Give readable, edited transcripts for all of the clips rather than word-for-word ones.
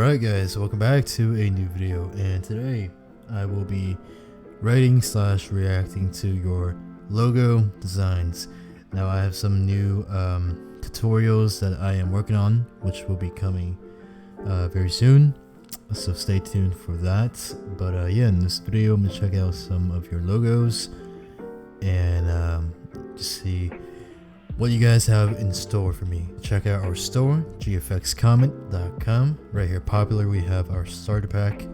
Alright guys, welcome back to a new video, and today I will be writing / reacting to your logo designs. Now I have some new tutorials that I am working on, which will be coming very soon, so stay tuned for that. But yeah, in this video I'm going to check out some of your logos and just see what you guys have in store for me. Check out our store, gfxcomment.com. Right here, popular, we have our starter pack,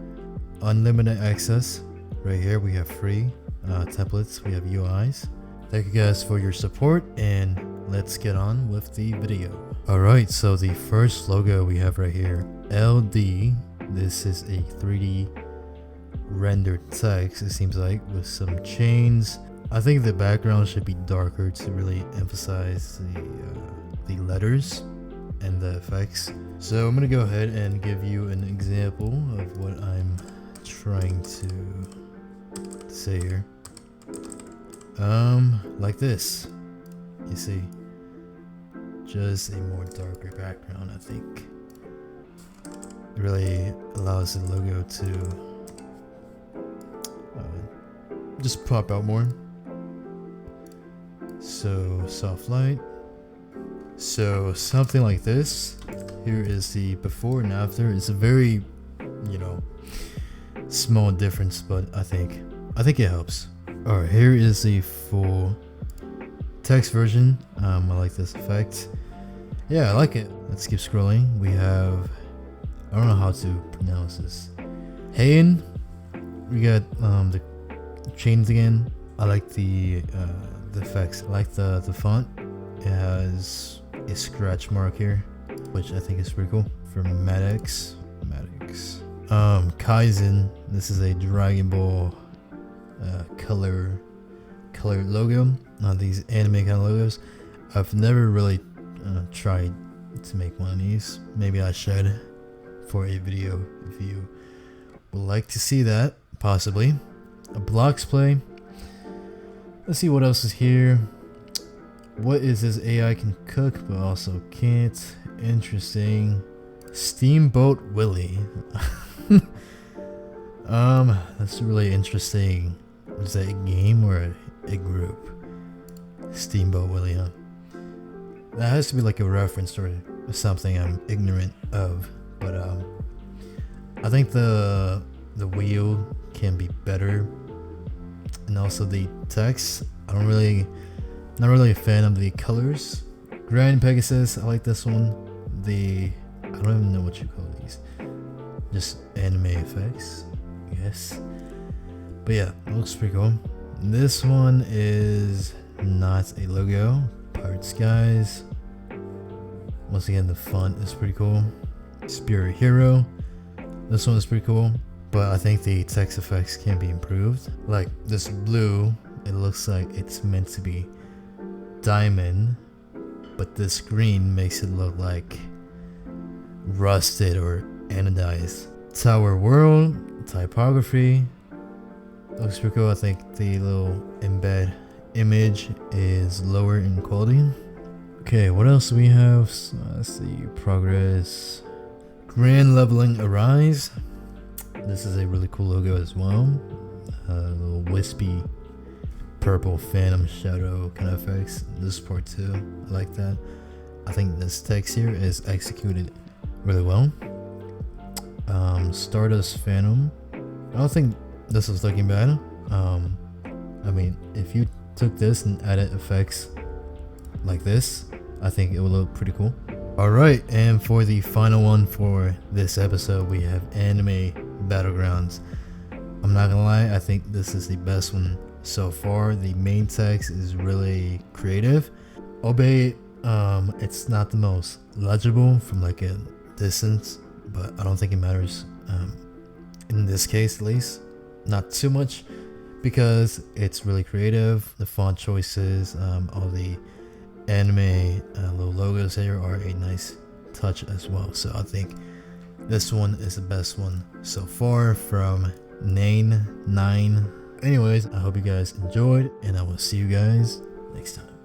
unlimited access. Right here we have free templates, we have UIs. Thank you guys for your support, and let's get on with the video. Alright, so the first logo we have right here, LD. This is a 3D rendered text, it seems like, with some chains. I think the background should be darker to really emphasize the letters and the effects. So I'm gonna go ahead and give you an example of what I'm trying to say here. Like this. You see, just a more darker background. I think it really allows the logo to just pop out more. So soft light. So something like this. Here is the before and after. It's a very, small difference, but I think it helps. Alright, here is the full text version. I like this effect. Yeah, I like it. Let's keep scrolling. We have, I don't know how to pronounce this. Hayen. We got the chains again. I like the effects. I like the font. It has a scratch mark here, which I think is pretty cool. From Maddox. Kaizen. This is a Dragon Ball color logo. These anime kind of logos. I've never really tried to make one of these. Maybe I should for a video if you would like to see that, possibly. A blocks play. Let's see what else is here. What is this? AI can cook but also can't. Interesting. Steamboat Willie. That's really interesting. Was that a game or a group? Steamboat Willie, huh? That has to be like a reference or something I'm ignorant of. But I think the wheel can be better. And also the text, not really a fan of the colors. Grand Pegasus, I like this one. I don't even know what you call these. Just anime effects, I guess. But yeah, it looks pretty cool. This one is not a logo. Pirate Skies. Once again, the font is pretty cool. Spirit Hero. This one is pretty cool. But I think the text effects can be improved. Like this blue, it looks like it's meant to be diamond, but this green makes it look like rusted or anodized. Tower World, typography. Looks pretty cool. I think the little embed image is lower in quality. Okay, what else do we have? So, let's see, progress. Grand Leveling Arise. This is a really cool logo as well. A little wispy purple phantom shadow kind of effects. This part too, I like that. I think this text here is executed really well. Stardust Phantom. I don't think this is looking bad. I mean, if you took this and added effects like this, I think it would look pretty cool. Alright, and for the final one for this episode, we have Anime Battlegrounds. I'm not gonna lie, I think this is the best one so far. The main text is really creative, albeit it's not the most legible from like a distance, but I don't think it matters in this case, at least not too much, because it's really creative. The font choices, all the anime little logos here are a nice touch as well. So I think this one is the best one so far from Nane9. Anyways, I hope you guys enjoyed, and I will see you guys next time.